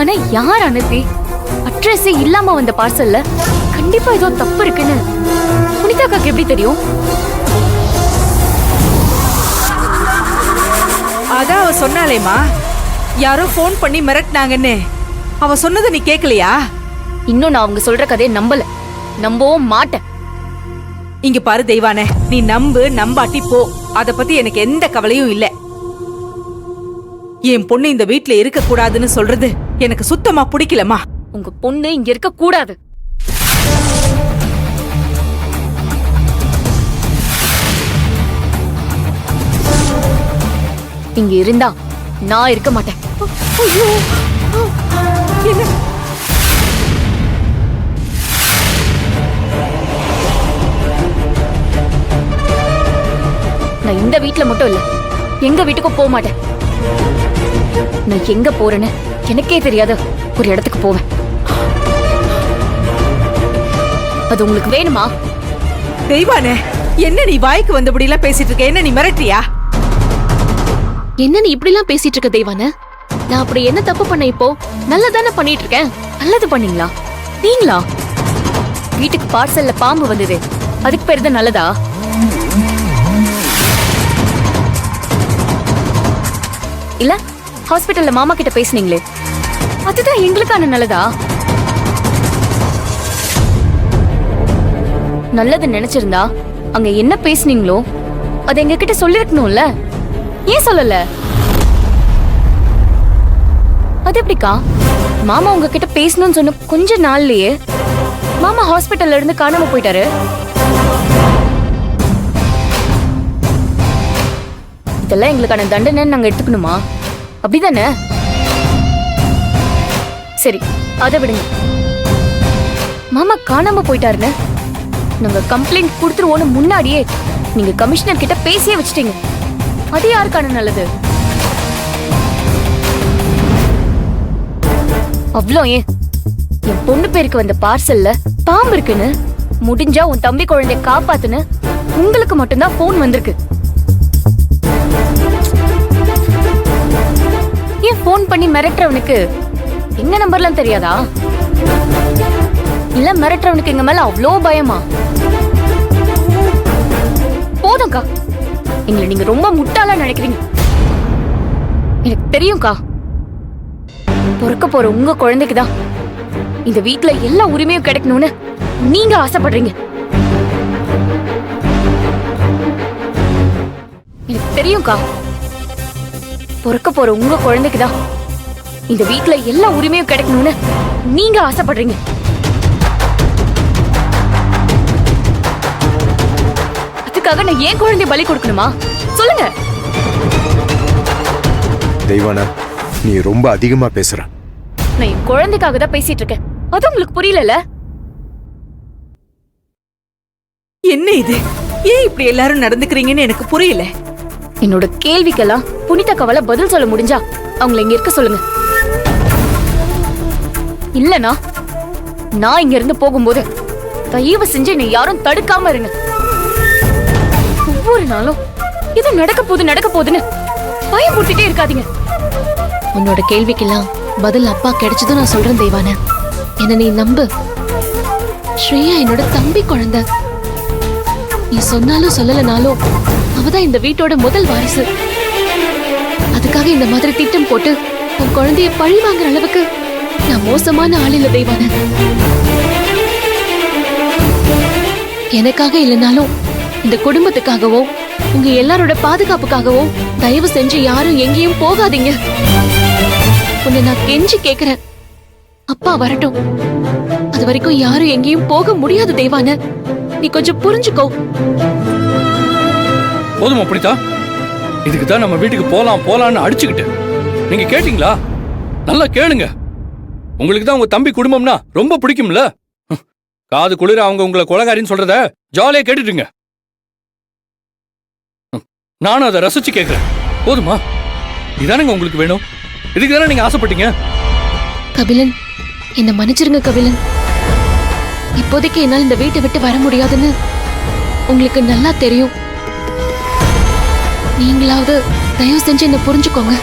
ஆனா யார் அனுப்பி அட்ரஸே இல்லாம வந்த பார்சல்ல கண்டிப்பா ஏதோ தப்பு இருக்குன்னு புனிதாக்காக்கு எப்படி தெரியும்? அதான் அவ சொன்னாலேமா, யாரோ போன் பண்ணி மிரட்டினாங்கன்னு. அவ சொன்னதை நீ கேக்கலையா? இன்னும் நான் அவங்க சொல்ற கதையை நம்பவும் மாட்டேன். இங்க பாரு தெய்வானே, நீ நம்பாட்டி போ. அத பத்தி எனக்கு எந்த கவலையும் இல்ல. என் பொண்ணு இந்த வீட்ல இருக்க கூடாதுன்னு சொல்றது எனக்கு சுத்தமா பிடிக்கலமா. உங்க பொண்ணு இங்க இருக்க கூடாது. இங்க இருந்தா நான் இருக்க மாட்டேன். நான் இந்த வீட்ல மட்டும் இல்ல, எங்க வீட்டுக்கும் போக மாட்டேன். நான் எங்க போறேன்னு எனக்கே தெரியாத ஒரு இடத்துக்கு போவேன். அது உங்களுக்கு வேணுமா? தெய்வானே, என்ன நீ வாய்க்கு வந்தபடி எல்லாம் பேசிட்டு இருக்க? என்ன நீ மிரட்டியா? என்ன நீ இப்படி எல்லாம் பேசிட்டு இருக்க தெய்வான? நான் அப்படி என்ன தப்பு பண்ண? இப்போ நல்லதானே பண்ணிட்டு இருக்கேன். நல்லது பண்ணீங்களா நீங்களா? வீட்டுக்கு பார்சல்ல பாம்பு வந்தது, அதுக்கு பேரு தான் நல்லதா? இல்ல ஹாஸ்பிடல்ல மாமா கிட்ட பேசுனீங்களே, அதுதான் எங்களுக்கான நல்லதா? நல்லது நினைச்சிருந்தா அங்க என்ன பேசுனீங்களோ அது எங்க கிட்ட சொல்லிருக்கணும்ல. ஏன் சொல்லல? அது எப்படிக்கா? மாமா உங்ககிட்ட பேசணும்னு சொன்ன கொஞ்ச நாள்லயே மாமா ஹாஸ்பிட்டல்ல இருந்து காணாம போயிட்டாரு. இதெல்லாம் எங்களுக்கான தண்டனை நாங்க எடுத்துக்கணுமா? அப்படிதானே? சரி, அதை விடுங்க. மாமா காணாம போயிட்டாருன்னு நாங்க கம்ப்ளைண்ட் கொடுத்துருவோன்னு முன்னாடியே நீங்க கமிஷனர் கிட்ட பேசியே வச்சிட்டீங்க. அது யாருக்கான நல்லது? அவ்வளோ ஏன் என் பொண்ணு பேருக்கு வந்த பார்சல்ல பாம்பு இருக்குன்னு முடிஞ்சா உன் தம்பி குழந்தைய காப்பாத்துன்னு உங்களுக்கு மட்டும்தான் போன் வந்திருக்கு. ஏன் போன் பண்ணி மிரட்டுறவனுக்கு எங்க நம்பர்லாம் தெரியாதா? இல்ல மிரட்டுறவனுக்கு எங்க மேல அவ்வளோ பயமா? போதும்க்கா, எங்களை நீங்க ரொம்ப முட்டாளா நினைக்கிறீங்க. எனக்கு தெரியும்க்கா, பிறக்க போற உங்க குழந்தைக்குதான் இந்த வீட்ல எல்லா உரிமையும் கிடைக்கணும்னு நீங்க ஆசைப்படுறீங்க. எனக்கு தெரியும்க்கா, பிறக்க போற உங்க குழந்தைக்குதான் இந்த வீட்ல எல்லா உரிமையும் கிடைக்கணும்னு நீங்க ஆசைப்படுறீங்க. அதுக்காக நான் ஏன் குழந்தைய பலி கொடுக்கணுமா? சொல்லுங்க. தெய்வானா, நீ ரொம்ப அதிகமா பேசுற. நான் என் குழந்தைக்காக தான் பேசிட்டு இருக்கேன். அது உங்களுக்கு புரியல? என்ன இது? ஏன் இப்படி எல்லாரும் நடந்துக்கிறீங்கன்னு எனக்கு புரியல. என்னோட கேள்விக்கெல்லாம் புனிதா கவலை பதில் சொல்ல முடிஞ்சா அவங்கள இங்க இருக்க சொல்லுங்க. இல்லனா நான் இங்க இருந்து போகும்போது தயவு செஞ்சு என்னை யாரும் தடுக்காம இருங்க. ஒவ்வொரு நாளும் இது நடக்க போகுதுன்னு பயமுறுத்திட்டே இருக்காதீங்க. உன்னோட கேள்விக்கெல்லாம் பதில் அப்பா கிடைச்சதும் நான் சொல்றேன் தெய்வான. என்ன நீ நம்பு. ஸ்ரேயா என்னோட தம்பி குழந்தை. நீ சொன்னாலும் சொல்லலனாலும் அவதான் இந்த வீட்டோட முதல் வாரிசு. அதுக்காக இந்த மாதிரி திட்டம் போட்டு உன் குழந்தைய பழி வாங்குற அளவுக்கு நான் மோசமான ஆள் இல்ல தெய்வான. எனக்காக இல்லைனாலும் இந்த குடும்பத்துக்காகவோ உங்க எல்லாரோட பாதுகாப்புக்காகவோ தயவு செஞ்சு யாரும் எங்கேயும் போகாதீங்க. உன்னை நான் கெஞ்சி கேக்குறேன். அப்பா வரட்டும். அது வரைக்கும் யாரும் எங்கேயும் போக முடியாது தெய்வான. நீ கொஞ்சம் புரிஞ்சுக்கோ. போதும் அப்படித்தா? இதுக்கு தான் நம்ம வீட்டுக்கு போலாம்னு அடிச்சுக்கிட்டு நீங்க கேட்டீங்களா? நல்லா கேளுங்க. உங்களுக்கு தான் உங்க தம்பி குடும்பம்னா ரொம்ப பிடிக்கும்ல. காது குளிர அவங்க உங்களை கொலைகாரின்னு சொல்றத ஜாலியா கேட்டுட்டுங்க. நானும் அதை ரசிச்சு கேட்கிறேன். போதுமா? இதானுங்க உங்களுக்கு வேணும். இதுக்கு தானே நீங்க ஆசைப்பட்டீங்க. கபிலன், என்ன மன்னிச்சிருங்க கபிலன். இப்போதைக்கு என்னால் இந்த வீட்டை விட்டு வர முடியாதுன்னு உங்களுக்கு நல்லா தெரியும். நீங்களாவது தயவு செஞ்சு என்ன புரிஞ்சுக்கோங்க.